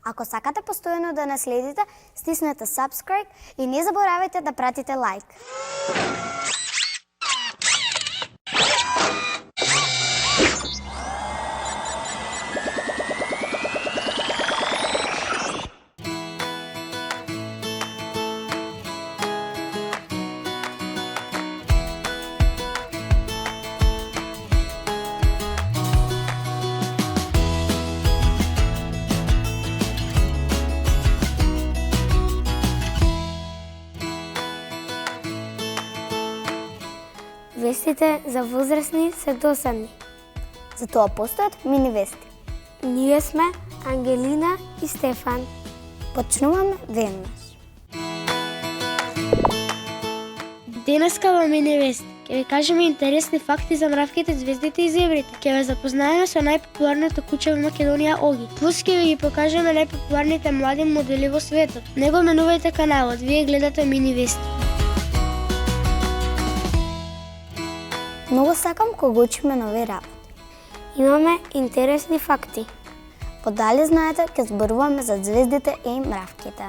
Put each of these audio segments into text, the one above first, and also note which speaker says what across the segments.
Speaker 1: Ако сакате постојано да не следите, стиснете subscribe и не заборавајте да пратите лайк.
Speaker 2: Вестите за возрастни се досадни.
Speaker 1: Затоа постојат мини вести.
Speaker 2: Ние сме Ангелина и Стефан.
Speaker 1: Почнуваме веднаш.
Speaker 3: Денеска во Мини Вести ќе ви кажеме интересни факти за мравките, звездите и зебрите. Ќе ве запознаеме со најпопуларното куче во Македонија Оги. Плюс ќе ви ги покажеме најпопуларните млади модели во светот. Не го менувајте каналот, вие гледате Мини Вести.
Speaker 1: Многу сакам кога учиме нови работи.
Speaker 2: Имаме интересни факти.
Speaker 1: По дали знаете, ќе зборуваме за звездите и мравките.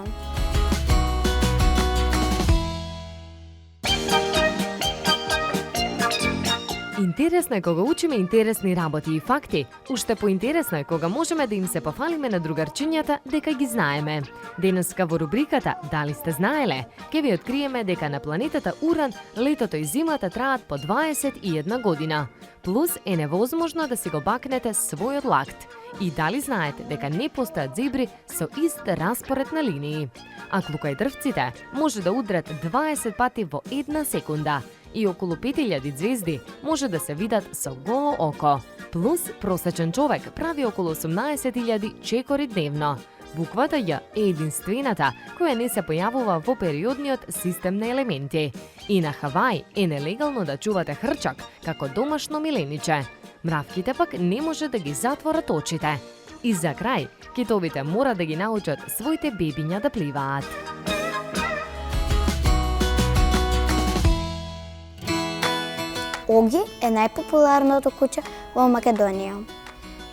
Speaker 4: Интересно е кога учиме интересни работи и факти. Уште поинтересно е кога можеме да им се пофалиме на другарчињата дека ги знаеме. Денеска во рубриката Дали сте знаеле, ќе ви откриеме дека на планетата Уран летото и зимата траат по 21 година. Плюс е невозможно да си го бакнете својот лакт. И дали знаете дека не постојат зебри со ист распоред на линии? А клукајдрвците може да удрат 20 пати во една секунда. И околу 5000 звезди може да се видат со голо око. Плюс просечен човек прави околу 18.000 чекори дневно. Буквата Ј е единствената која не се појавува во периодниот систем на елементи. И на Хавај е нелегално да чувате хрчак како домашно милениче. Мравките пак не може да ги затворат очите. И за крај, китовите мора да ги научат своите бебиња да пливаат.
Speaker 1: Оги е најпопуларното куче во Македонија.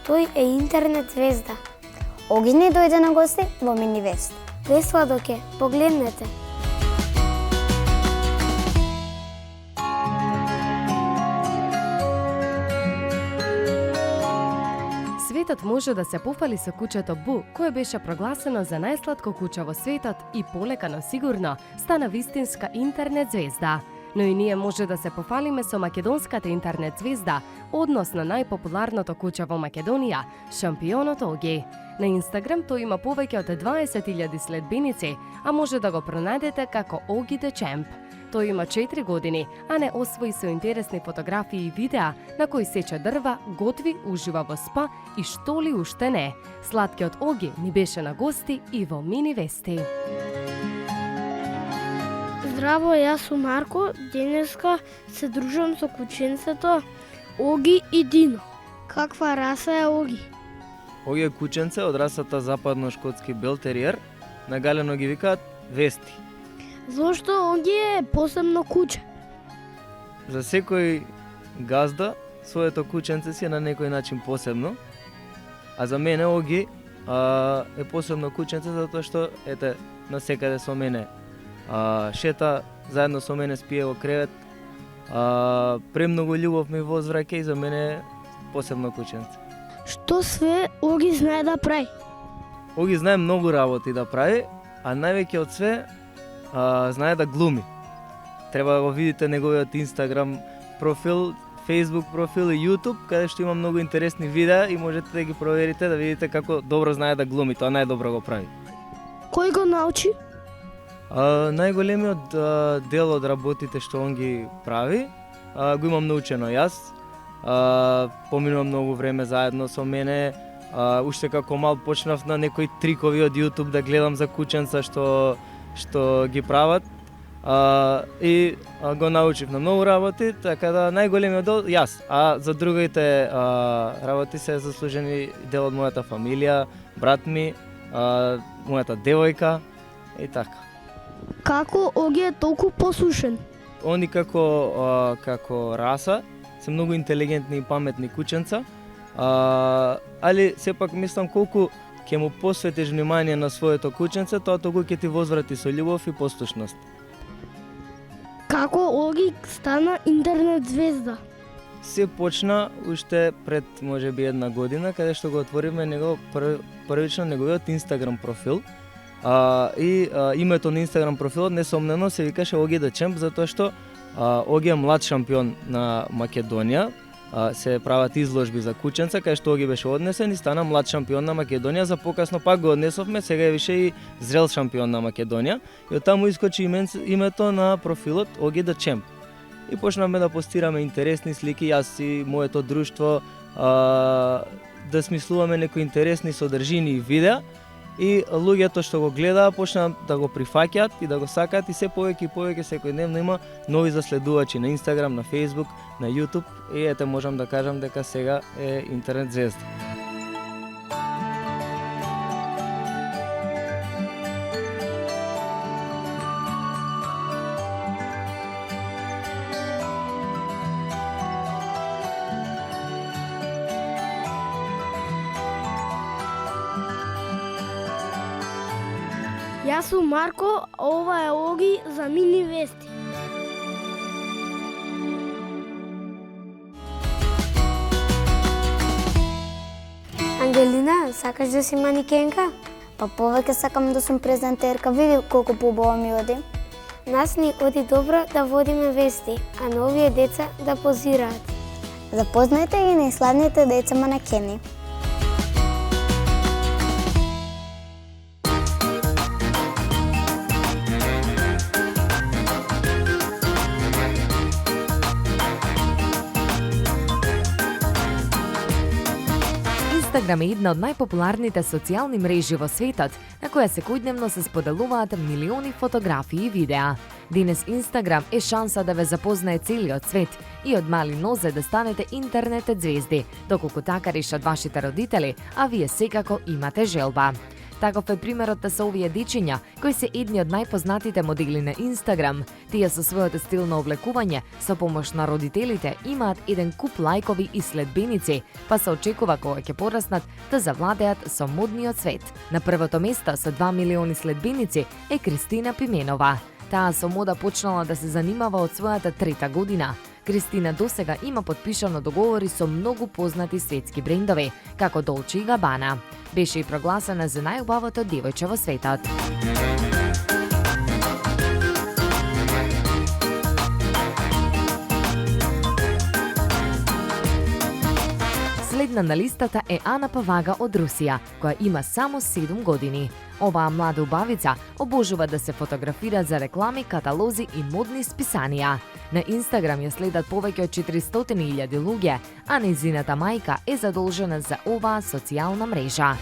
Speaker 2: Тој е интернет звезда.
Speaker 1: Оги не дојде на гости во Мини Вести.
Speaker 2: Пресладок е, погледнете.
Speaker 5: Светот може да се пофали со кучето Бу, кое беше прогласено за најсладко куче во светот и полека но сигурно стана вистинска интернет звезда. Но и ние може да се пофалиме со македонската интернет звезда, односно најпопуларното куче во Македонија, шампионот Оги. На Инстаграм тој има повеќе од 20.000 следбеници, а може да го пронајдете како Оги the Champ. Тој има 4 години, а не освои со интересни фотографии и видеа на кои сече дрва, готви, ужива во спа и што ли уште не. Сладкиот Оги ни беше на гости и во Мини Вести.
Speaker 3: Здраво, јас сум Марко. Денеска се дружам со кученцето Оги и Дино. Каква раса е Оги?
Speaker 6: Оги е кученце од расата западно-шкотски бел териер, нагалено ги викаат Вести.
Speaker 3: Зошто Оги е посебно куче?
Speaker 6: За секој газда, своето кученце си е на некој начин посебно, а за мене Оги е посебно кученце затоа што ете насекаде со мене шета, заедно со мене спие во кревет, премногу љубов ми возвраќа и за мене е посебно кученце.
Speaker 3: Што све Оги знае да прави?
Speaker 6: Оги знае многу работи да прави, а највеќе од све знае да глуми. Треба да го видите неговиот Инстаграм профил, Facebook профил и YouTube, каде што има многу интересни видеа и можете да ги проверите да видите како добро знае да глуми, тоа најдобро го прави.
Speaker 3: Кој го научи?
Speaker 6: Најголемиот дел од работите што он ги прави, го имам научено јас. Поминува многу време заедно со мене. Уште како мал почнав на некои трикови од YouTube да гледам за кученца што ги прават. И го научив на многу работи, така да најголемиот дел јас. А за другите работи се заслужени дел од мојата фамилија, брат ми, мојата девојка и така.
Speaker 3: Како Оги е толку послушен?
Speaker 6: Они како раса се многу интелигентни и паметни кученца, али сепак мислам колку ќе му посветиш внимание на своето кученце, тоа тогу ќе ти возврати со љубов и послушност.
Speaker 2: Како Оги стана интернет звезда?
Speaker 6: Се почна уште пред можеби една година, каде што го отвориме првично неговиот Инстаграм профил. Името на Инстаграм профилот несомнено се викаше Оги the Champ, затоа што Оги е млад шампион на Македонија. Се прават изложби за кученца, кај што Оги беше однесен и стана млад шампион на Македонија. За покасно пак го однесовме, сега е више и зрел шампион на Македонија. И оттаму искочи името на профилот Оги the Champ. И почнавме да постираме интересни слики, јас и моето друштво, да смислуваме некои интересни содржини и видеа. И луѓето што го гледаа почнаа да го прифаќаат и да го сакаат, и се повеќе и повеќе секојдневно има нови заследувачи на Инстаграм, на Фејсбук, на Јутуб, и ете можам да кажам дека сега е интернет звезда.
Speaker 2: Јас сум Марко, а ова е Оги за Мини Вести.
Speaker 1: Ангелина, сакаш да си манекенка? Па повеќе сакам да сум презентерка, види колку поубаво ми оди.
Speaker 2: Нас ни оди добро да водиме вести, а на овие деца да позираат.
Speaker 1: Запознајте ги најславните деца манекени.
Speaker 4: Инстаграм е една од најпопуларните социјални мрежи во светот, на која секојдневно се споделуваат милиони фотографии и видеа. Денес Инстаграм е шанса да ве запознае целиот свет и од мали нозе да станете интернет звезди, доколку така решат вашите родители, а вие секако имате желба. Таков е примерот со овие дечиња, кои се едни од најпознатите модели на Инстаграм. Тие со својот стил на облекување, со помош на родителите, имаат еден куп лајкови и следбеници, па се очекува кога ќе пораснат да завладеат со модниот свет. На првото место со 2 милиони следбеници е Кристина Пименова. Таа со мода почнала да се занимава од својата 3-та година. Кристина досега има подпишано договори со многу познати светски брендови, како Dolce & Gabbana. Беше и прогласена за најубавото девојче во светот. Следна на листата е Ана Павага од Русија, која има само 7 години. Оваа млада убавица обожува да се фотографира за реклами, каталози и модни списанија. На Инстаграм ја следат повеќе од 400.000 луѓе, а нејзината мајка е задолжена за оваа социјална мрежа.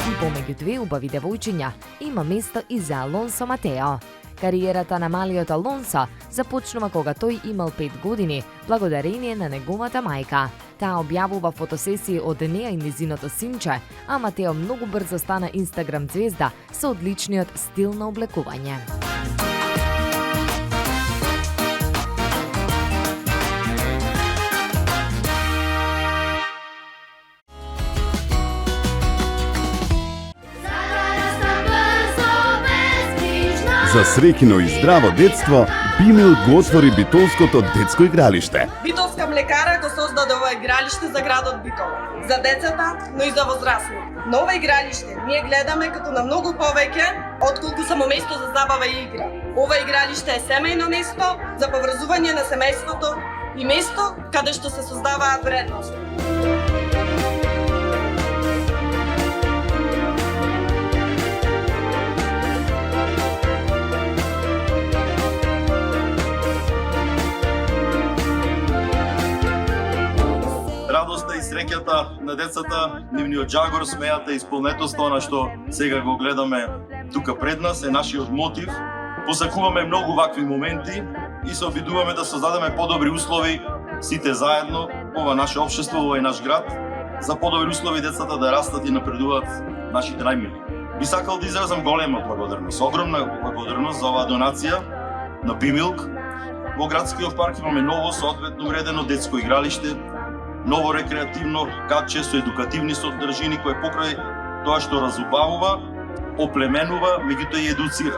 Speaker 4: И помеѓу две убави девојчиња има место и за Алонсо Матео. Кариерата на малиот Алонсо започнува кога тој имал 5 години, благодарение на неговата мајка. Таа објавува фотосесии од неа и незиното синче, а Матео многу брзо стана Инстаграм звезда со одличниот стил на облекување.
Speaker 7: За среќно и здраво детство, Бимилк го отвори Битолското детско игралиште.
Speaker 8: Битолска млекара го создаде ова игралиште за градот Битол. За децата, но и за возрастни. На ова игралиште ние гледаме като на многу повеќе отколку само место за забава и игра. Ова игралиште е семејно место за поврзување на семејството и место каде што се создаваат вредности.
Speaker 9: Радоста и среќата на децата, нивниот джагор, смејата и исполнетоста, она што сега го гледаме тука пред нас, е нашиот мотив. Посакуваме многу вакви моменти и се обидуваме да создадеме подобри услови сите заедно, ова наше општество, овој наш град, за подобри услови децата да растат и напредуваат нашите најмили. Би сакал да изразам голема благодарност, огромна благодарност за оваа донација на Бимилк, во градскиот парк имаме ново соодветно уредено детско игралиште, ново рекреативно катче со едукативни содржини кој покрај тоа што разубавува, оплеменува, меѓутоа и едуцира.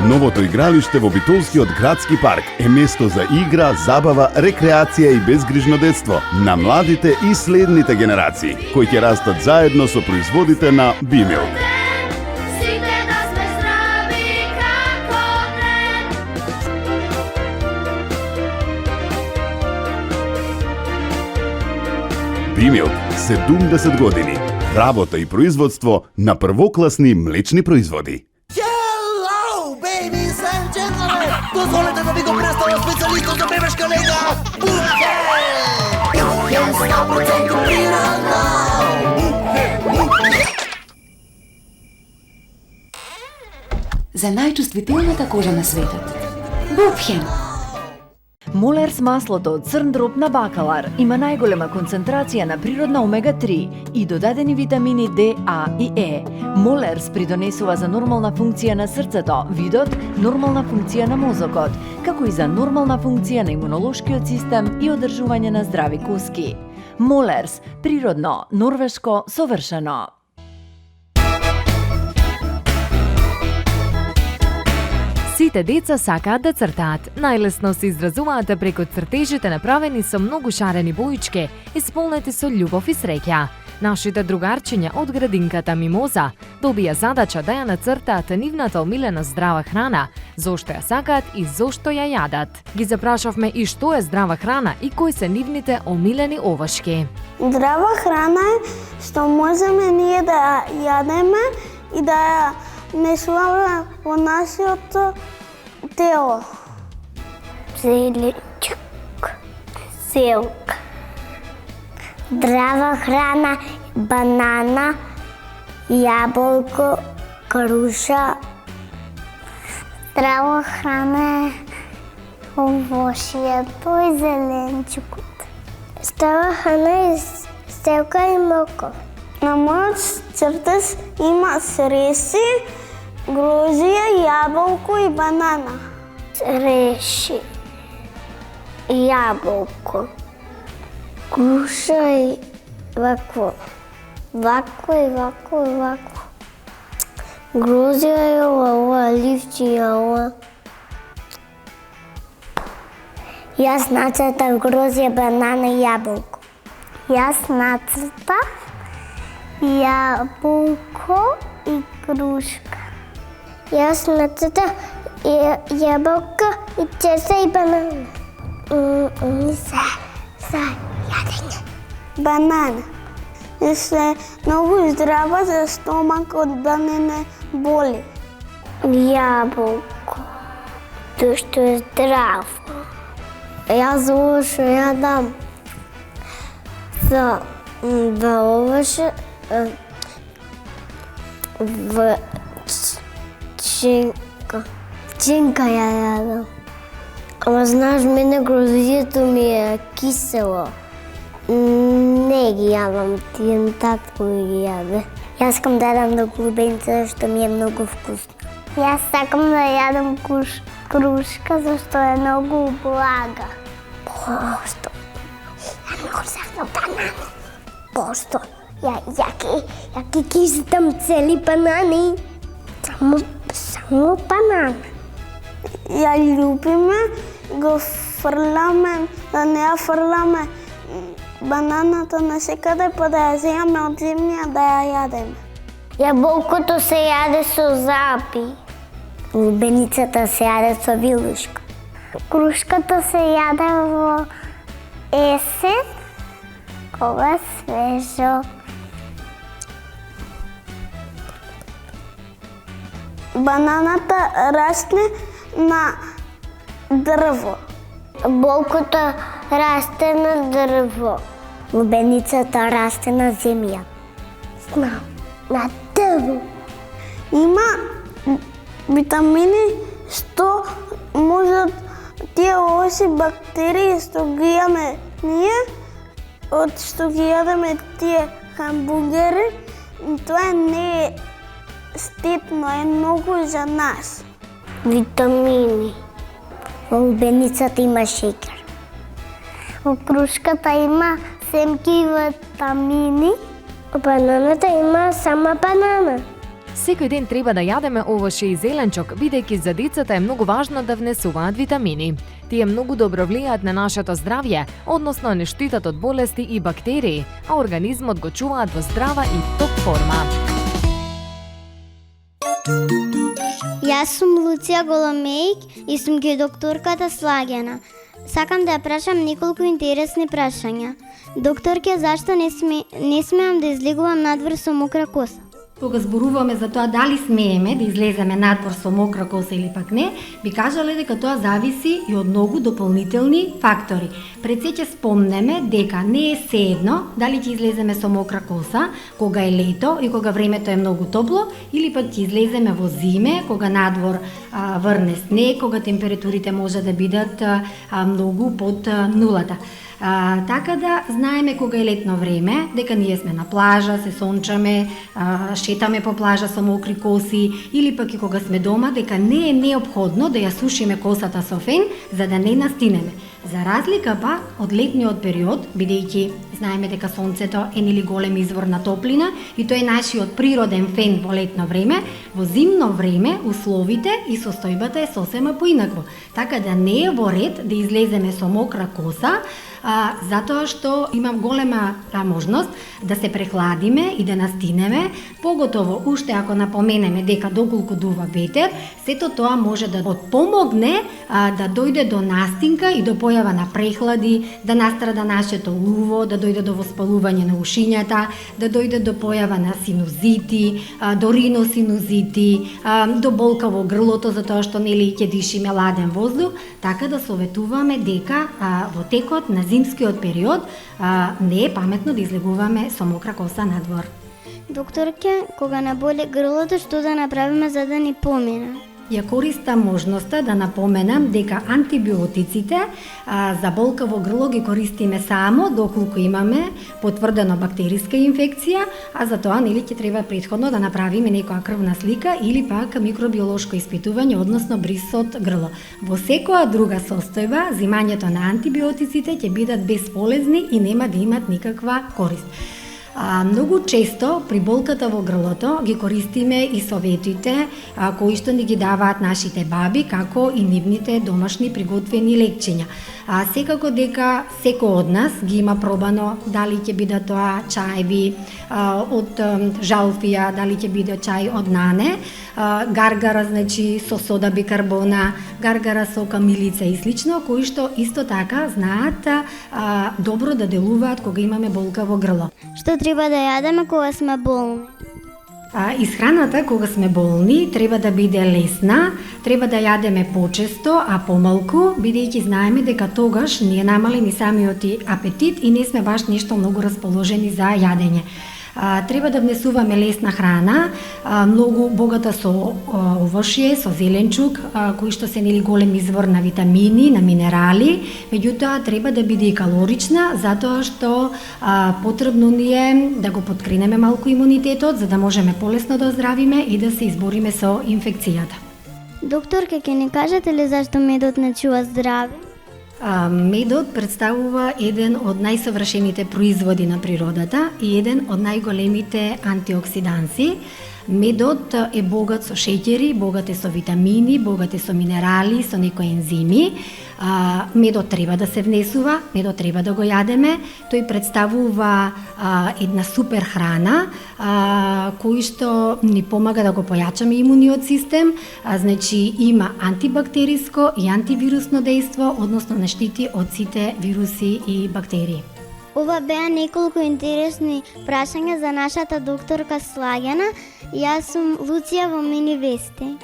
Speaker 7: Новото игралиште во Битолскиот градски парк е место за игра, забава, рекреација и безгрижно детство на младите и следните генерации, кои ќе растат заедно со производите на Бимилк. Бимилк, 70 години. Работа и производство на првокласни млечни производи.
Speaker 10: Ladies and gentlemen, дозволете да ви го представя специалистот за бебешка нега, Бухен 100% природно.
Speaker 11: За најчувствителната кожа на светот. Бухен.
Speaker 12: Молерс маслото од црн дроб на бакалар има најголема концентрација на природна омега-3 и додадени витамини D, A и E. Молерс придонесува за нормална функција на срцето, видот, нормална функција на мозокот, како и за нормална функција на имунолошкиот систем и одржување на здрави коски. Молерс, природно, норвешко, совршено.
Speaker 4: Сите деца сакаат да цртаат. Најлесно се изразуваат преку цртежите направени со многу шарени боички, исполнети со љубов и среќа. Нашите другарчиња од градинката Мимоза добија задача да ја нацртаат нивната омилена здрава храна, зошто ја сакаат и зошто ја јадат. Ги запрашавме и што е здрава храна и кои се нивните омилени овошки.
Speaker 1: Здрава храна е што можеме ние да јадеме и да ја месуваме во нашето тело.
Speaker 2: Зеленчук, селка. Здрава храна, банана, јаболко, круша. Здрава храна е овошјето и зеленчукот. Здрава храна е селка и морков.
Speaker 1: На мојот цртеж има среси, грозија, јаболко и банана.
Speaker 2: Среши, јаболко, круша и вако. Вако и вако и вако. Грозија и ова, ливчија ова. Јас нацртав грозија, банана и јаболко. Јас нацртав јаболко и крушка. Јас нацртав јаболко и чеса и банана. За јадење.
Speaker 1: Банана. И се многу здрава за стомакот да не боли.
Speaker 2: Јаболко, тоа што е здраво. Јас овошо јадам за овошо в чинка. Чинка ја јадам. Ама знаеш, мене грозијето ми е кисело. Не ги јадам, тие тако ги јаде. Јас сакам да јадам на клубеница, што ми е многу вкусно. Јас сакам да јадам крушка, зашто е многу блага. Пошто? Ја многу сакам банани. Пошто? Ја ки изедам цели банани. Само банана.
Speaker 1: Ја љубиме, го фрламе, да не ја фрламе бананата насекаде, па да ја земаме од земја да ја јадеме.
Speaker 2: Јаболкото се јаде со запи. Лубеницата се јаде со вилушка. Крушката се јаде во есен, кога е свежо.
Speaker 1: Бананата расте на дрво.
Speaker 2: Болкото расте на дрво. Лубеницата расте на земја. Знам, на дрво.
Speaker 1: Има витамини што можат тие лоши бактерии што ги јаме ние, од што ги јадеме тие хамбургери, тоа не е степно, е многу за нас.
Speaker 2: Витамини. Во лубеницата има шекер. Во крушката има семки и витамини. Бананата има сама банана.
Speaker 4: Секој ден треба да јадеме овошје и зеленчок, бидејќи за децата е многу важно да внесуваат витамини. Тие многу добро влијаат на нашето здравје, односно не штитат од болести и бактерии, а организмот го чуваат во здрава и топ форма.
Speaker 2: Јас сум Луција Голомејк и сум ги докторката Слагена. Сакам да ја прашам неколку интересни прашања. Докторке, зашто не смеам да излегувам надвор со мокра коса?
Speaker 13: Кога зборуваме за тоа дали смееме да излеземе надвор со мокра коса или пак не, би кажале дека тоа зависи и од многу дополнителни фактори. Пред се ќе спомнеме дека не е седно дали ќе излеземе со мокра коса кога е лето и кога времето е многу топло, или пак ќе излеземе во зиме кога надвор врне снег, кога температурите може да бидат многу под нулата. Така да знаеме кога е летно време, дека ние сме на плажа, се сончаме, шетаме по плажа со мокри коси, или пак и кога сме дома, дека не е неопходно да ја сушиме косата со фен за да не настинеме. За разлика па од летниот период, бидејќи знаеме дека сонцето е нели голем извор на топлина и тој е нашиот природен фен во летно време, во зимно време условите и состојбата е сосема поинакво. Така да не е во ред да излеземе со мокра коса, затоа што имам голема можност да се прехладиме и да настинеме, поготово уште ако напоменеме дека доколку дува ветер, сето тоа може да помогне да дојде до настинка и до појава на прехлади, да настрада нашето уво, да дојде до воспалување на ушињата, да дојде до појава на синузити, до риносинузити, до болка во грлото затоа што нели ќе дишиме ладен воздух, така да советуваме дека во текот на зимскиот период не е паметно да излегуваме со мокра коса надвор.
Speaker 2: Докторке, кога наболе грлото, што да направиме за да ни помине?
Speaker 13: Ја користам можноста да напоменам дека антибиотиците за болка во грло ги користиме само доколку имаме потврдена бактериска инфекција, а за тоа нели ќе треба претходно да направиме некоја крвна слика или пак микробиолошко испитување, односно бриз од грло. Во секоја друга состојба, зимањето на антибиотиците ќе бидат бесполезни и нема да имат никаква корист. Многу често при болката во грлото ги користиме и советите кои што ни ги даваат нашите баби, како и нивните домашни приготвени лекчиња. Секако дека секој од нас ги има пробано, дали ќе биде тоа чајби од жалфија, дали ќе биде чај од нане, гаргара, значи со сода бикарбона, гаргара со камилица и слично, кои што исто така знаат добро да делуваат кога имаме болка во грло.
Speaker 2: Што треба да јадеме кога сме болни?
Speaker 13: Исхраната кога сме болни треба да биде лесна, треба да јадеме почесто, а помалку, бидејќи знаеме дека тогаш ни е намален и самиот апетит и не сме баш нешто многу расположени за јадење. Треба да внесуваме лесна храна, многу богата со овошје, со зеленчук, кои што се нели голем извор на витамини, на минерали, меѓутоа треба да биде и калорична, затоа што потребно ни е да го поткренеме малку имунитетот, за да можеме полесно да оздравиме и да се избориме со инфекцијата.
Speaker 2: Докторке, ќе ни кажете ли зашто медот не чува здраве?
Speaker 13: Медот представува еден од најсовршените производи на природата и еден од најголемите антиоксиданси. Медот е богат со шеќери, богат е со витамини, богат е со минерали, со некои ензими. Медот треба да се внесува, медот треба да го јадеме. Тој представува една супер храна кој што ни помага да го појачаме имуниот систем, значи има антибактериско и антивирусно дејство, односно не штити од сите вируси и бактерии.
Speaker 2: Ова беа неколку интересни прашања за нашата докторка Слагена. Јас сум Луција во Мини Вести.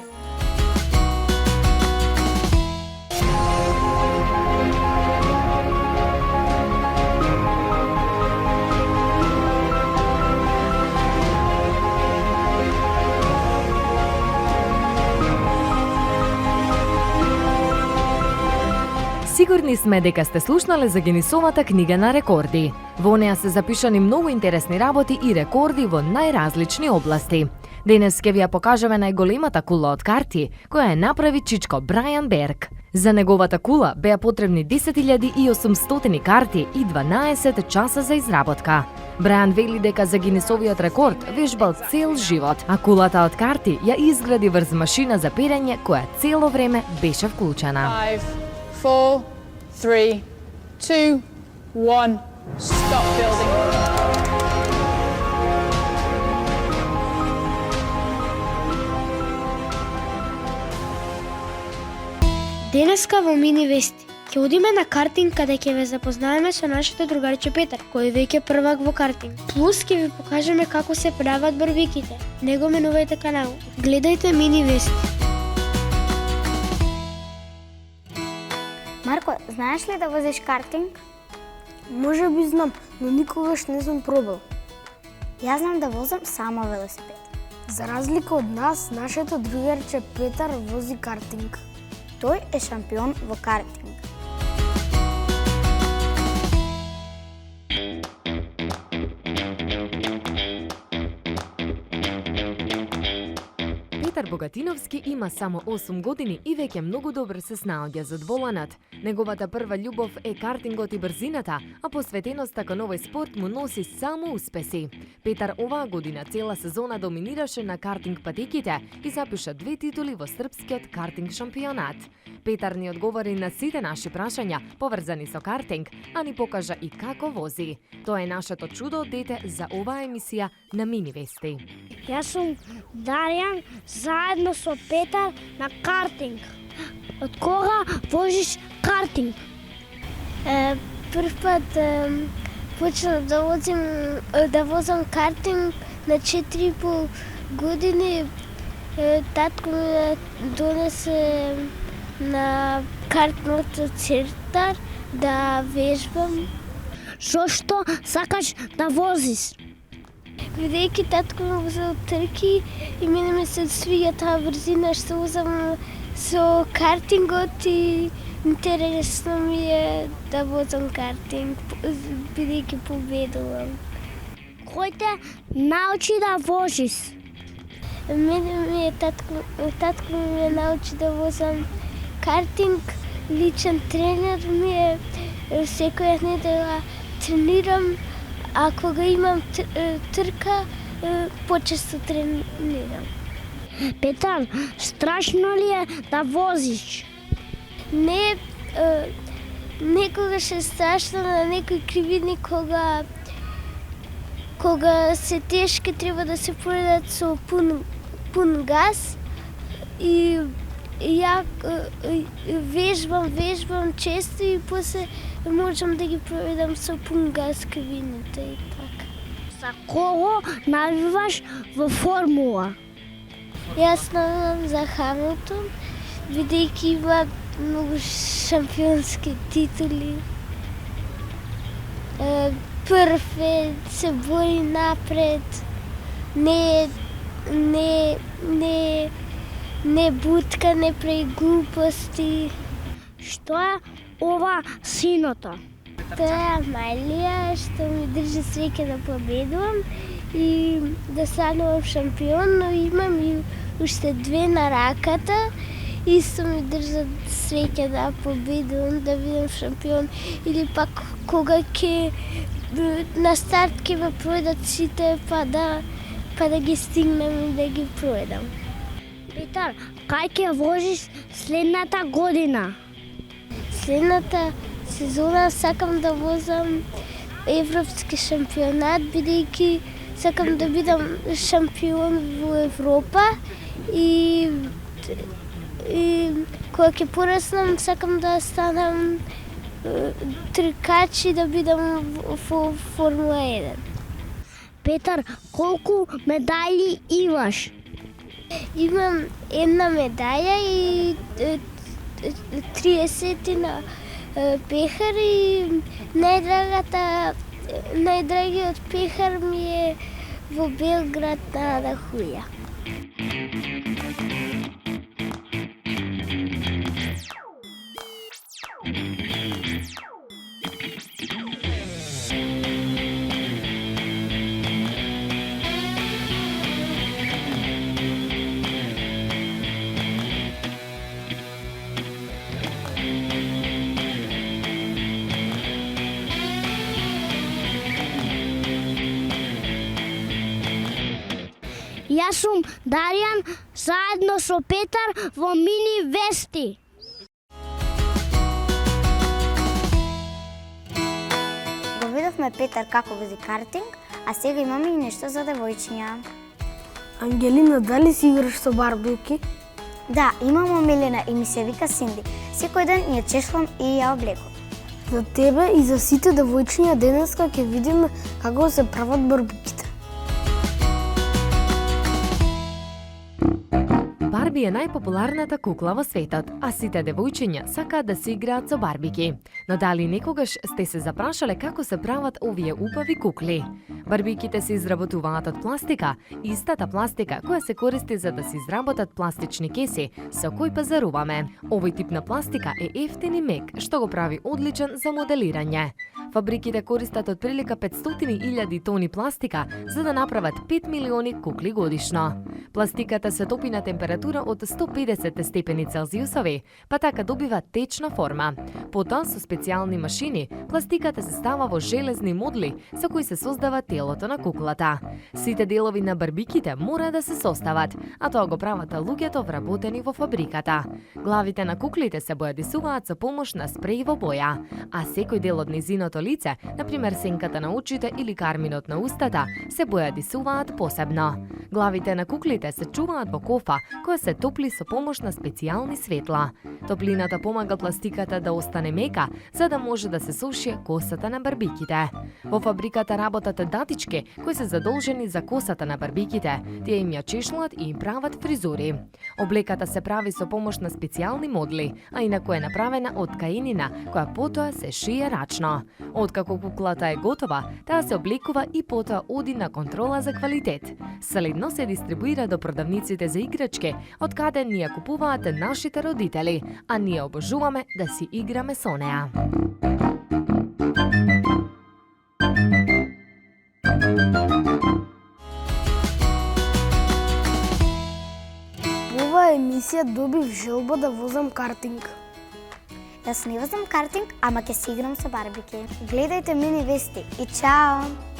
Speaker 4: Сигурни сме дека сте слушнале за Гинисовата книга на рекорди. Во неа се запишани многу интересни работи и рекорди во најразлични области. Денес ќе ви ја покажеме најголемата кула од карти, која ја направи чичко Брајан Берг. За неговата кула беа потребни 10.800 карти и 12 часа за изработка. Брајан вели дека за Гинисовиот рекорд вежбал цел живот, а кулата од карти ја изгради врз машина за перење која цело време беше вклучена.
Speaker 14: 5, 4, 3, 2, 1, stop building.
Speaker 3: Денеска во Мини Вести ќе одиме на картинг каде ќе ве запознаеме со нашето другарче Петар, кој веќе првак во картинг. Плюс ќе ви покажеме како се прават барбеките. Не го менувајте канал. Гледајте Мини Вести.
Speaker 2: Марко, знаеш ли да возиш картинг?
Speaker 1: Може би знам, но никогаш не сум пробал.
Speaker 2: Јас знам да возам само велосипед.
Speaker 1: За разлика од нас, нашето другарче Петар вози картинг.
Speaker 2: Тој е шампион во картинг.
Speaker 4: Петар Богатиновски има само 8 години и веќе многу добро се снаоѓа зад воланат. Неговата прва љубов е картингот и брзината, а посветеноста кон овој спорт му носи само успеси. Петар оваа година цела сезона доминираше на картинг патеките и запиша 2 титули во српскиот картинг шампионат. Петар ни одговори на сите наши прашања поврзани со картинг, а ни покажа и како вози. Тоа е нашето чудо дете за оваа емисија на Мини Вести.
Speaker 1: Јас сум Даријан, заедно со Петар на картинг. Од кога возиш картинг?
Speaker 2: Прв пат почнав да возам картинг на 4,5 години. Татко ми донесе на картното центар да вежбам.
Speaker 1: Зошто сакаш да возиш?
Speaker 2: Бидејќи татко ме возел трки и мене ми се свиѓа таа брзина што возам со картингот и интересно ми е да возам картинг, бидејќи победувам.
Speaker 1: Кој те научи да возиш?
Speaker 2: Мене ми е татко ми ме научи да возам картинг, личен тренер ми е, секоја недела тренирам, а кога имам трка, почесто тренирам.
Speaker 1: Петар, страшно ли е да возиш?
Speaker 2: Не, некогаш е страшно на некои кривини кога се тешки треба да се поредат со пун газ и ја вежбам често и после можам да ги проведам со пун газ кривините и така.
Speaker 1: За кого навиваш во формула?
Speaker 2: Јас навивам за Хамилтон, бидејќи има многу шампионски титули. Прв е, се бори напред, не бутка, не прави глупости.
Speaker 1: Што е ова синото?
Speaker 2: Тоа е Амалија што ми држи среќа да победувам и да станувам шампион, но имам и уште 2 на раката. Исто ми држат среќа да победувам, да бидам шампион или пак кога ќе на старт ќе ме проедат сите па да ги стигнем и да ги проедам.
Speaker 1: Петар, кај ќе возиш следната година?
Speaker 2: Следната сезона сакам да возам европски шампионат, бидејќи сакам да бидам шампион во Европа и кога ќе пораснам сакам да станам тркач и да бидам во Формула 1.
Speaker 1: Петар, колку медали имаш?
Speaker 2: Имам 1 медаја и 30 на пехар и најдрагиот пехар ми е во Белград на Дахуја. Јас сум Даријан, заедно со Петар во Мини Вести.
Speaker 15: Го видовме Петар како вози картинг, а сега имаме и нешто за девојчиња.
Speaker 1: Ангелина, дали си играш со барбилки?
Speaker 15: Да, имам омилена и ми се вика Синди. Секој ден ја чешвам и ја облекувам.
Speaker 1: За тебе и за сите девојчиња денеска ќе видиме како се прават барбиките.
Speaker 4: Барби е најпопуларната кукла во светот, а сите девојчиња сакаат да се играат со барбики. Но дали некогаш сте се запрашале како се прават овие убави кукли? Барбиките се изработуваат од пластика, истата пластика која се користи за да се изработат пластични кеси со кои пазаруваме. Овој тип на пластика е ефтин и мек, што го прави одличен за моделирање. Фабриките користат од прилика 500.000 тони пластика за да направат 5 милиони кукли годишно. Пластиката се топи на температура од 150 степени Целзиусови, па така добива течна форма. Потоа со специјални машини, пластиката се става во железни модли со кои се создава телото на куклата. Сите делови на барбиките мора да се состават, а тоа го прават луѓето вработени во фабриката. Главите на куклите се бојадисуваат со помош на спреј во боја, а секој дел од низиното лице, например сенката на очите или карминот на устата, се бојадисуваат посебно. Главите на куклите се чуваат во кофа, која се топли со помош на специјални светла. Топлината помага пластиката да остане мека, за да може да се суши косата на барбиките. Во фабриката работат датички кои се задолжени за косата на барбиките. Тие им ја чешнат и им прават фризури. Облеката се прави со помош на специјални модли, а инаку е направена од каенина, која потоа се шие рачно. Откако куклата е готова, таа се облекува и потоа оди на контрола за квалитет. Следно се дистрибуира до продавниците за играчки, од каде ни ја купуваат нашите родители, а ние обожуваме да си играме со неа.
Speaker 1: Во оваа емисија добив желба да возам картинг.
Speaker 15: Јас не возам картинг, ама ќе си играм со барбики. Гледајте Мини Вести и чао!